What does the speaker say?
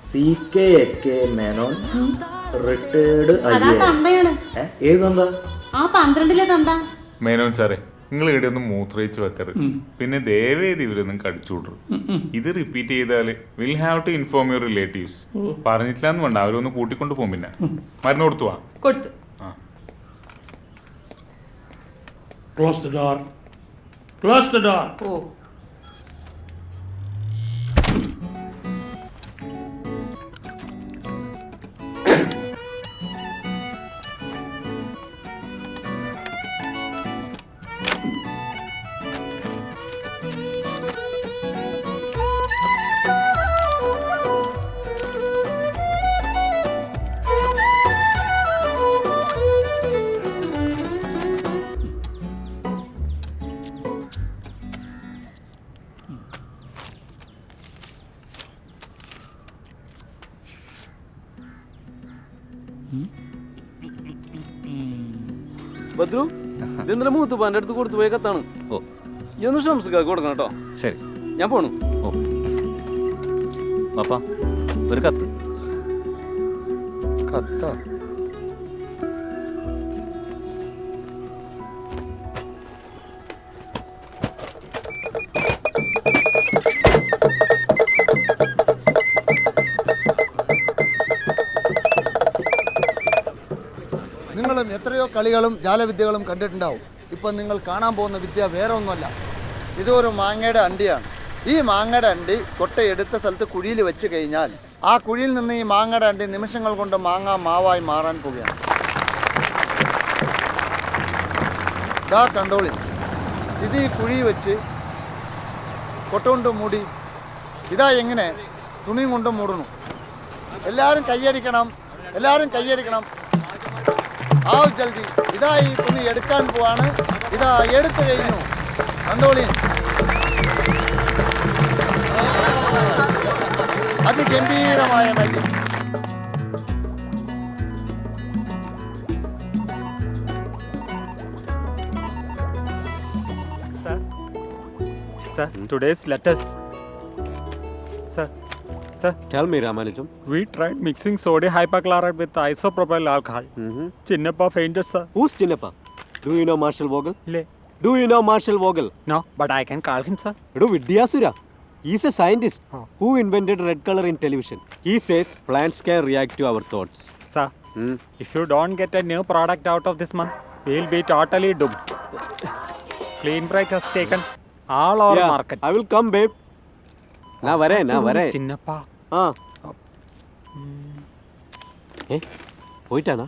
CK Menon retired ഏത് തന്ത? ആ 12-ലെ തന്ത. മേനോൻ സാറേ, നിങ്ങൾ ഇവിടെ ഒന്നും മൂത്രയിച്ച് വെക്കരുത്. പിന്നെ ദയവേദി ഇവരൊന്നും കടിച്ചു വിടരുത്. ഇത് റിപ്പീറ്റ് ചെയ്താൽ will have to inform your relatives. പറഞ്ഞിട്ടില്ലാന്ന് വേണ്ട, അവരൊന്ന് കൂട്ടിക്കൊണ്ട് പോകും. പിന്നെ മരുന്ന് കൊടുത്തു കൊടുത്തു. Close the door. Close the door. ഓ ബദ്രു, ഇതെന്താ മൂത്തുപ്പാന്റെ അടുത്ത് കൊടുത്തു പോയ കത്താണ്. ഓ, ഈ ഒന്ന് ഷംസുക്കാക്ക് കൊടുക്കണം കേട്ടോ. ശരി, ഞാൻ പോണു. ഓ പാപ്പാ, ഒരു കത്ത്. കത്താ? നിങ്ങളും എത്രയോ കളികളും ജാലവിദ്യകളും കണ്ടിട്ടുണ്ടാവും. ഇപ്പം നിങ്ങൾ കാണാൻ പോകുന്ന വിദ്യ വേറെ ഒന്നുമല്ല. ഇതൊരു മാങ്ങയുടെ അണ്ടിയാണ്. ഈ മാങ്ങയുടെ അണ്ടി കൊട്ടയെടുത്ത സ്ഥലത്ത് കുഴിയിൽ വെച്ച് കഴിഞ്ഞാൽ ആ കുഴിയിൽ നിന്ന് ഈ മാങ്ങയുടെ അണ്ടി നിമിഷങ്ങൾ കൊണ്ട് മാങ്ങ മാവായി മാറാൻ പോവുകയാണ്. ദാ കണ്ടോളി, ഇത് ഈ കുഴി വെച്ച് കൊട്ട കൊണ്ട് മൂടി ഇതാ എങ്ങനെ തുണിയും കൊണ്ട് മൂടണം. എല്ലാവരും കൈയടിക്കണം, എല്ലാവരും കൈയടിക്കണം. ആവ് ജൽദി. ഇതാ ഈ തുണി എടുക്കാൻ പോവാണ്. ഇതാ എടുത്തു കഴിഞ്ഞു. കണ്ടോളി, അതിഗംഭീരമായ magic. Sir, today's letters. Sir, Tell me, Ramanujan. we tried mixing sodium hypochlorite with isopropyl alcohol. Chinnappa fainted, sir. Who's Chinnappa? Do you know Marshal Vogel? Le. Do you know Marshal Vogel? No, but I can call him, sir. Edo Vidyasura. He's a scientist who invented red color in television. He says plants can react to our thoughts. Sir, if you don't get a new product out of this month, we'll be totally doomed. Clean break has taken all our market. I will come, babe. Na vare. Chinnappa. Ah. Hey, പോയിട്ടാണോ?